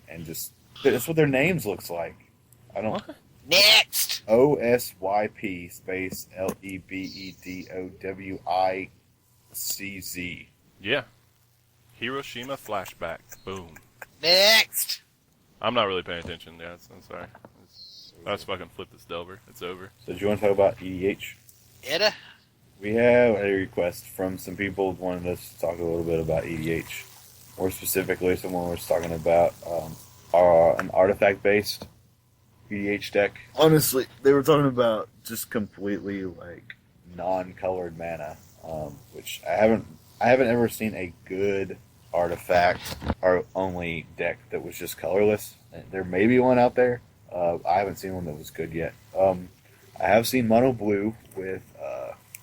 and just that's what their names looks like. I don't. What? Next! OSYP space LEBEDOWICZ. Yeah. Hiroshima flashback. Boom. Next! I'm not really paying attention. Yeah, I'm sorry. I just fucking flipped this Delver. It's over. So do you want to talk about EDH? Edda? We have a request from some people wanting us to talk a little bit about EDH. More specifically, someone was talking about an artifact-based EDH deck. Honestly, they were talking about just completely like non-colored mana, which I haven't ever seen a good artifact or only deck that was just colorless. There may be one out there. I haven't seen one that was good yet. I have seen mono blue with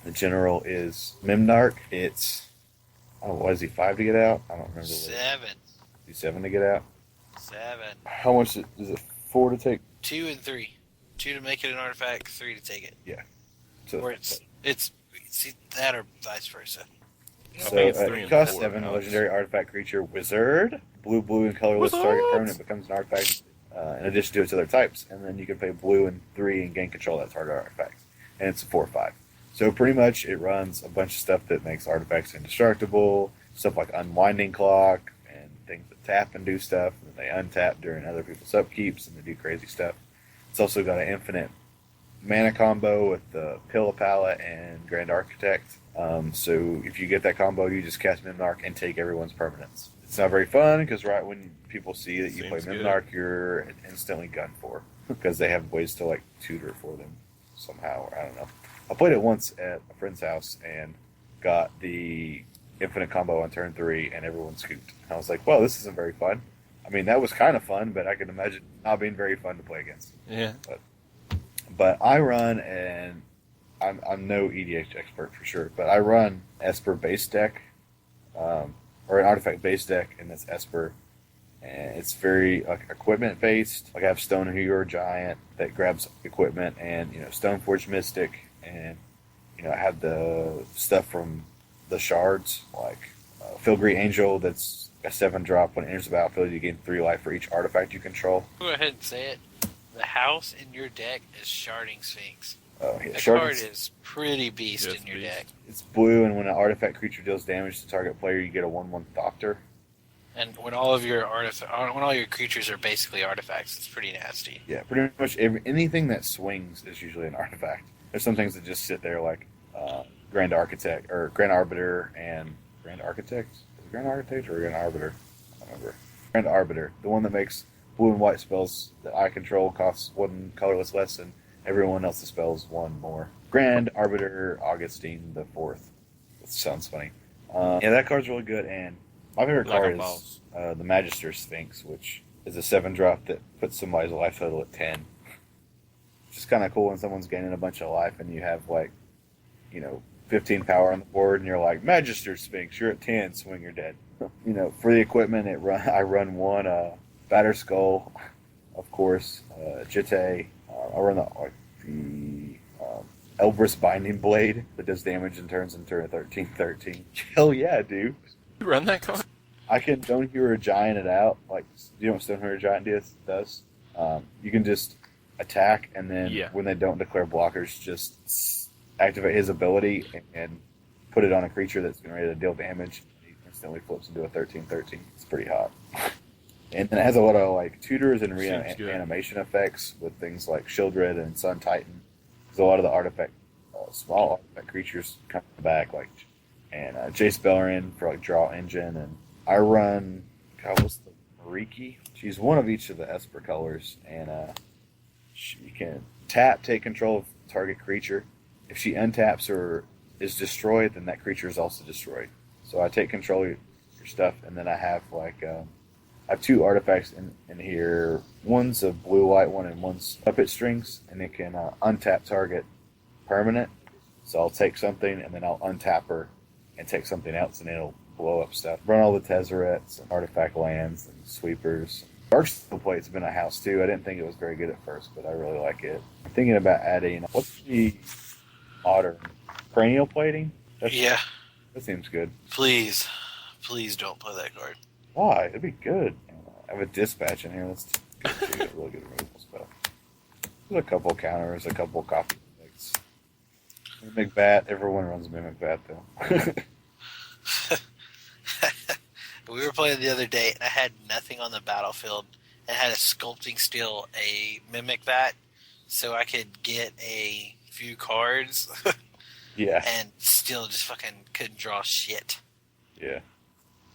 the general is Mimnarch. It's what is he 5 to get out? I don't remember. 7. He's 7 to get out. 7. How much is it? 4 to take? 2 and 3. 2 to make it an artifact, 3 to take it. Yeah. So Or it's that or vice versa. So think it's 3 and cost 4, 7, Alex. legendary artifact creature wizard. Blue, and colorless target permanent becomes an artifact in addition to its other types. And then you can pay blue and 3 and gain control of that target artifact. And it's a 4/5. So pretty much it runs a bunch of stuff that makes artifacts indestructible. Stuff like Unwinding Clock and things that tap and do stuff. And they untap during other people's upkeeps and they do crazy stuff. It's also got an infinite mana combo with the Pillow Palette and Grand Architect. So if you get that combo, you just cast Mimnarch and take everyone's permanents. It's not very fun because right when people see that you play Seems good. Mimnarch, you're instantly gunned for because they have ways to like tutor for them somehow. Or I don't know. I played it once at a friend's house and got the infinite combo on turn 3 and everyone scooped. And I was like, well, this isn't very fun. I mean, that was kind of fun, but I can imagine not being very fun to play against. Yeah. But I run, and I'm no EDH expert for sure, but I run Esper base deck, or an artifact base deck, and it's Esper. And it's very equipment based. Like I have Stone Hero Giant that grabs equipment, and Stoneforge Mystic, and I have the stuff from the shards, like Filigree Angel. That's a 7-drop. When it enters the battlefield, you gain 3 life for each artifact you control. Go ahead and say it. The house in your deck is Sharding Sphinx. Oh, yeah. The Shard card is- is pretty beast Yeah, in your beast. deck. It's blue, and when an artifact creature deals damage to target player, you get a 1/1 Doctor. And when all of your when all your creatures are basically artifacts, it's pretty nasty. Yeah, pretty much anything that swings is usually an artifact. There's some things that just sit there, like Grand Architect or Grand Arbiter and Grand Architect. Is it Grand Architect or Grand Arbiter? I don't remember. Grand Arbiter, the one that makes blue and white spells that I control costs 1 colorless less, and everyone else's spells 1 more. Grand Arbiter Augustine the Fourth. That sounds funny. Yeah, that card's really good, and my favorite Like card a is boss. the Magister Sphinx, which is a 7-drop that puts somebody's life total at 10. It's just kind of cool when someone's gaining a bunch of life and you have 15 power on the board, and you're like, Magister Sphinx, you're at 10, swing, you're dead. For the equipment, I run 1 Batter Skull, of course, Jitte. I run the Elbrus Binding Blade that does damage and turns into a 13/13. Hell yeah, dude. You run that card? I can Stone Hero Giant it out. Like, you know what Stone Hero Giant does? You can just attack, and then when they don't declare blockers, just activate his ability and put it on a creature that's getting ready to deal damage. He instantly flips into a 13/13. It's pretty hot. And then it has a lot of tutors and reanimation effects with things like Shieldred and Sun Titan. There's a lot of the small artifact creatures come back, and Jace Bellerin for draw engine, and I run what's the Mariki? She's one of each of the Esper colors, and she can tap, take control of target creature. If she untaps or is destroyed, then that creature is also destroyed. So I take control of your stuff, and then I have I have 2 artifacts in here. One's a blue-white one, and one's Puppet Strings, and it can untap target permanent. So I'll take something, and then I'll untap her and take something else, and it'll blow up stuff. Run all the Tezzerets and artifact lands and sweepers. Darksteel Plate's been a house, too. I didn't think it was very good at first, but I really like it. I'm thinking about adding, what's the modern? Cranial Plating? That seems good. Please don't play that card. Why? It'd be good. I have a dispatch in here. That's good. A really good removal spell. There's a couple counters, a couple copy mimics. Mimic Bat. Everyone runs Mimic Bat though. We were playing the other day, and I had nothing on the battlefield. And had a sculpting steel, a Mimic Bat, so I could get a few cards. Yeah. And still just fucking couldn't draw shit. Yeah.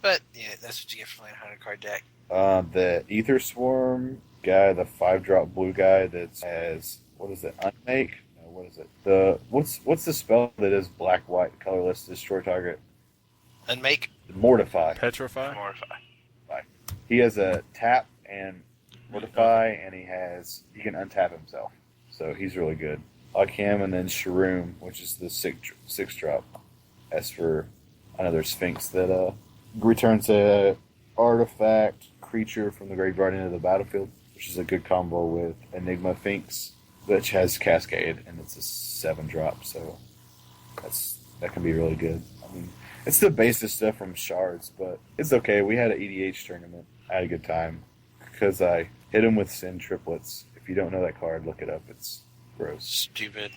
But, yeah, that's what you get for playing a 100-card deck. The Ether Swarm guy, the 5-drop blue guy that has, what is it, Unmake? No, what is it? What's the spell that is black, white, colorless, destroy target? Unmake? Mortify. Petrify? Mortify. He has a tap and Mortify, and he can untap himself. So he's really good. Like him, and then Shroom, which is the 6-drop. As for another Sphinx that returns a artifact creature from the graveyard into the battlefield, which is a good combo with Enigma Sphinx, which has Cascade, and it's a 7-drop. So that can be really good. I mean, it's the basic stuff from Shards, but it's okay. We had an EDH tournament. I had a good time because I hit him with Sin Triplets. If you don't know that card, look it up. It's gross. Stupid.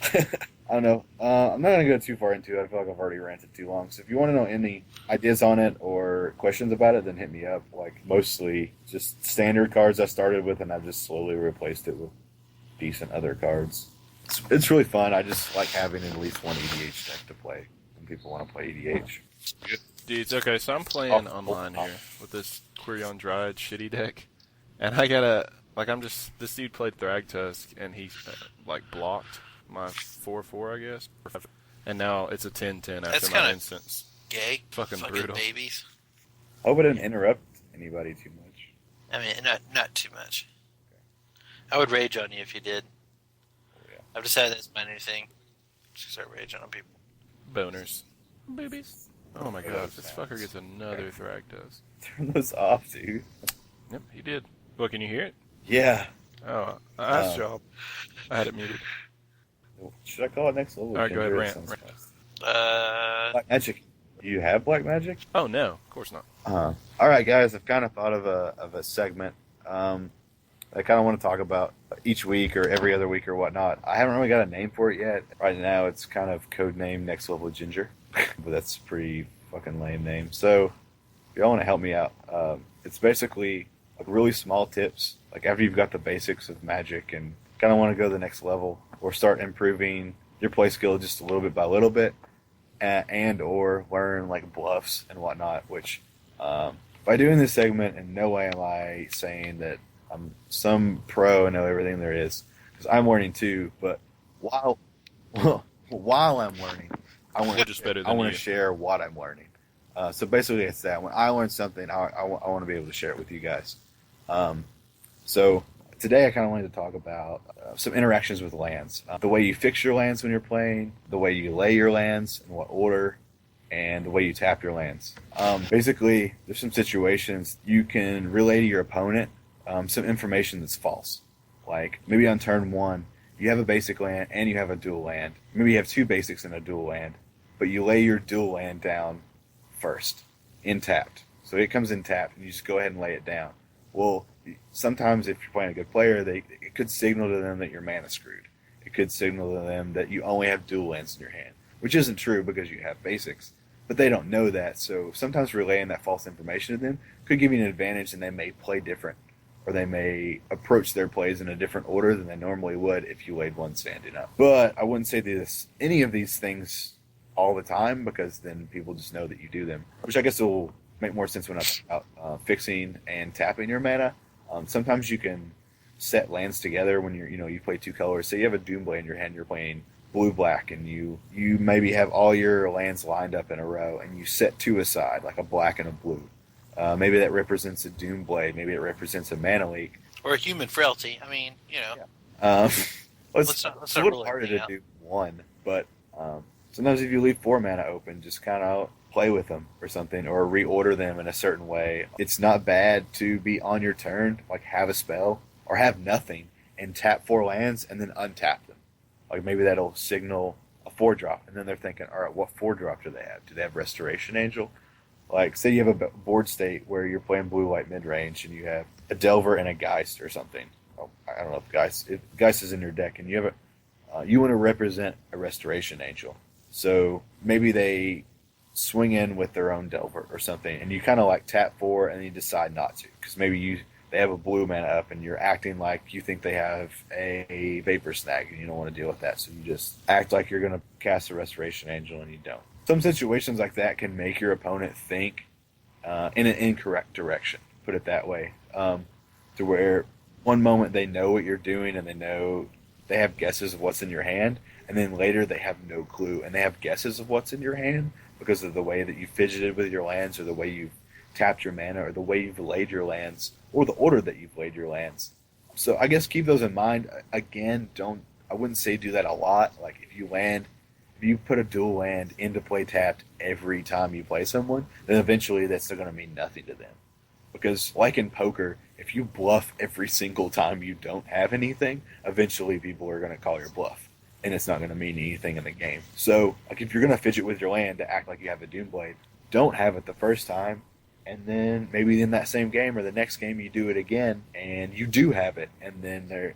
I don't know. I'm not going to go too far into it. I feel like I've already ranted too long. So if you want to know any ideas on it or questions about it, then hit me up. Like, mostly just standard cards I started with, and I've just slowly replaced it with decent other cards. It's really fun. I just like having at least one EDH deck to play when people want to play EDH. Dudes, okay, so I'm playing online here with this Quirion Dryad shitty deck, and I gotta, like, this dude played Thragtusk, and he, blocked my 4/4, I guess, and now it's a 10/10 after my instance. Gay. Fucking brutal. Babies. I hope it didn't interrupt anybody too much. I mean, not too much. Okay. I would rage on you if you did. Oh, yeah. I've decided that's my new thing. Just start raging on people. Boners. Babies. Oh my god, this fucker gets another Thragtusk. Turn those off, dude. Yep, he did. Well, can you hear it? Yeah. Oh, nice job. I had it muted. Should I call it next level? Alright, go ahead, rant. Black Magic. Do you have Black Magic? Oh, no, of course not. Alright, guys, I've kind of thought of a segment I kind of want to talk about each week or every other week or whatnot. I haven't really got a name for it yet. Right now, it's kind of codename Next Level Ginger. But that's a pretty fucking lame name. So, if y'all want to help me out, it's basically like really small tips. Like after you've got the basics of Magic and kind of want to go to the next level or start improving your play skill just a little bit by little bit, and or learn like bluffs and whatnot. Which by doing this segment, in no way am I saying that I'm some pro and know everything there is, because I'm learning too. But while I'm learning, I want to share what I'm learning. So basically, it's that when I learn something, I want to be able to share it with you guys. So today, I kind of wanted to talk about some interactions with lands, the way you fix your lands when you're playing, the way you lay your lands, in what order, and the way you tap your lands. Basically, there's some situations you can relay to your opponent some information that's false. Like maybe on turn 1, you have a basic land and you have a dual land. Maybe you have 2 basics and a dual land, but you lay your dual land down first, in tapped. So it comes in tapped, and you just go ahead and lay it down. Well, sometimes if you're playing a good player, it could signal to them that your mana's screwed. It could signal to them that you only have dual lands in your hand, which isn't true because you have basics. But they don't know that, so sometimes relaying that false information to them could give you an advantage, and they may play different, or they may approach their plays in a different order than they normally would if you laid one standing up. But I wouldn't say any of these things all the time, because then people just know that you do them, which I guess will make more sense when I talk about fixing and tapping your mana. Sometimes you can set lands together when you play 2 colors. Say you have a Doomblade in your hand, you're playing blue-black, and you maybe have all your lands lined up in a row, and you set 2 aside, like a black and a blue. Maybe that represents a Doomblade. Maybe it represents a mana leak. Or a human frailty. I mean, Yeah. It's a little harder to do one, but sometimes if you leave 4 mana open, just kind of play with them or something, or reorder them in a certain way. It's not bad to be on your turn, like have a spell, or have nothing, and tap 4 lands, and then untap them. Like maybe that'll signal a 4-drop, and then they're thinking, all right, what 4-drop do they have? Do they have Restoration Angel? Like, say you have a board state where you're playing blue white mid range, and you have a Delver and a Geist or something. Oh, I don't know if Geist is in your deck, and you have you want to represent a Restoration Angel. So maybe they swing in with their own Delver or something, and you kind of like tap 4, and you decide not to because maybe they have a blue mana up, and you're acting like you think they have a Vapor Snag, and you don't want to deal with that, so you just act like you're going to cast a Restoration Angel, and you don't. Some situations like that can make your opponent think in an incorrect direction, put it that way, to where one moment they know what you're doing, and they have guesses of what's in your hand, and then later they have no clue, and they have guesses of what's in your hand because of the way that you fidgeted with your lands, or the way you've tapped your mana, or the way you've laid your lands, or the order that you've laid your lands. So I guess keep those in mind. Again, I wouldn't say do that a lot. Like if you put a dual land into play tapped every time you play someone, then eventually that's still going to mean nothing to them. Because like in poker, if you bluff every single time you don't have anything, eventually people are going to call your bluff. And it's not going to mean anything in the game. So, like, if you're going to fidget with your land to act like you have a Doomblade, don't have it the first time, and then maybe in that same game or the next game you do it again, and you do have it, and then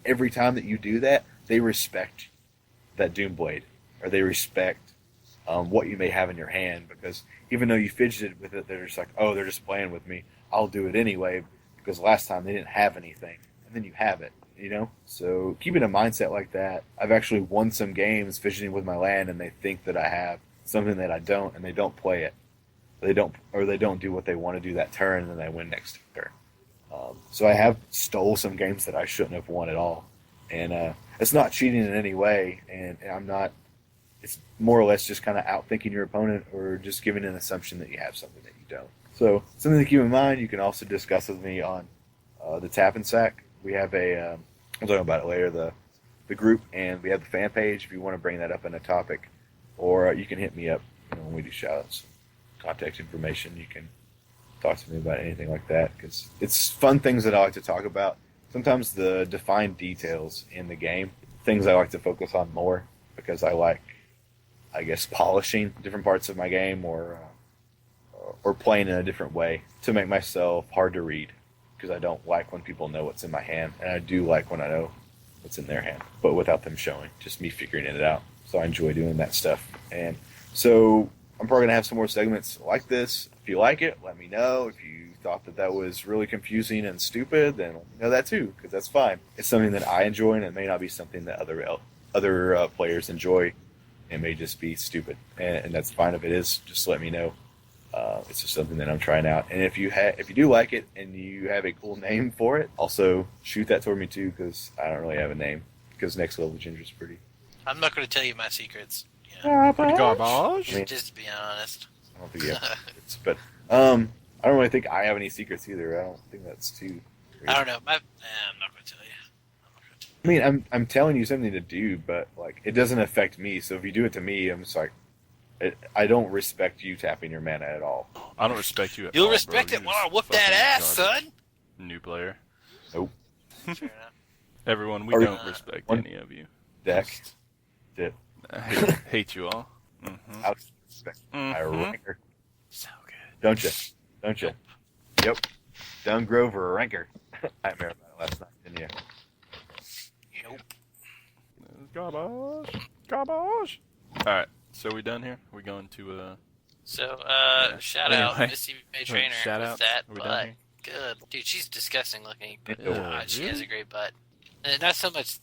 every time that you do that, they respect that Doomblade, or they respect what you may have in your hand, because even though you fidgeted with it, they're just like, oh, they're just playing with me, I'll do it anyway, because last time they didn't have anything, and then you have it. So keeping a mindset like that. I've actually won some games fidgeting with my land, and they think that I have something that I don't, and they don't play it. They don't do what they want to do that turn, and then they win next turn. So I have stole some games that I shouldn't have won at all, and it's not cheating in any way, and I'm not. It's more or less just kind of outthinking your opponent, or just giving an assumption that you have something that you don't. So something to keep in mind. You can also discuss with me on the Tap N Sac. We have I'll talk about it later, the group, and we have the fan page if you want to bring that up in a topic, or you can hit me up when we do shoutouts. Contact information, you can talk to me about anything like that, because it's fun things that I like to talk about. Sometimes the defined details in the game, things I like to focus on more, because I like, I guess, polishing different parts of my game, or playing in a different way to make myself hard to read. Because I don't like when people know what's in my hand, and I do like when I know what's in their hand, but without them showing, just me figuring it out. So I enjoy doing that stuff. And so I'm probably going to have some more segments like this. If you like it, let me know. If you thought that was really confusing and stupid, then let me know that too, because that's fine. It's something that I enjoy, and it may not be something that other players enjoy. It may just be stupid, and that's fine if it is. Just let me know. It's just something that I'm trying out, and if you do like it and you have a cool name for it, also shoot that toward me too, because I don't really have a name. Because Next Level Ginger's pretty. I'm not going to tell you my secrets. Pretty garbage. I mean, just to be honest. I don't think you have secrets, but I don't really think I have any secrets either. I don't think that's too crazy. I don't know. I'm not going to tell you. I mean, I'm telling you something to do, but like it doesn't affect me. So if you do it to me, I'm just like, I don't respect you tapping your mana at all. I don't respect you at all. You'll respect it when I whoop that ass, garbage. son. New player. Nope. Fair enough. Everyone, we don't respect any of you. Deck. Dip. I hate you all. Mm-hmm. I respect my ranker. So good. Don't you? Yep. Down Grover, ranker. I remember about it last night, didn't you? Nope. Garbage. Alright, so we done here? We going to, So, yeah. shout Anyway. out Missy May Trainer Shout with out? that Are we done butt. here? Good. Dude, she's disgusting looking. But she really? has a great butt. And not so much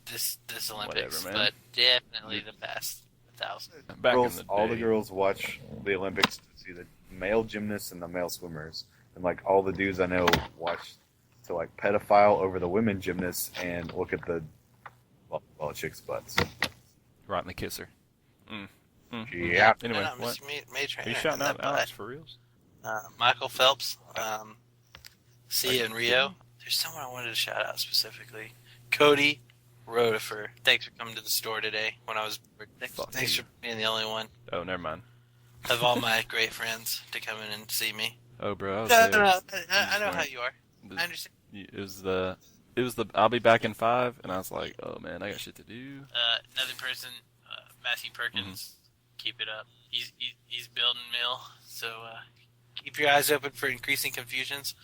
this Olympics, Whatever, man. but definitely the past 1,000. Back Girls, in the day. all the girls watch the Olympics to see the male gymnasts and the male swimmers, and like all the dudes I know watch to like pedophile over the women gymnasts and look at the chicks' butts. Right in the kisser. Yeah. Anyway, No, what? Missy May Trainer. Are you shouting and out that Alex butt. for reals? Michael Phelps, Sia and Rio. There's someone I wanted to shout out specifically. Cody Rotifer. Thanks for coming to the store today when I was bored. Thanks for being the only one Oh, never mind. of all my great friends to come in and see me. Oh, bro, I was No, there. I know how you are. I understand. It was the I'll be back in 5, and I was like, oh man, I got shit to do. Another person, Matthew Perkins. Keep it up. He's building mill. So keep your eyes open for increasing confusions.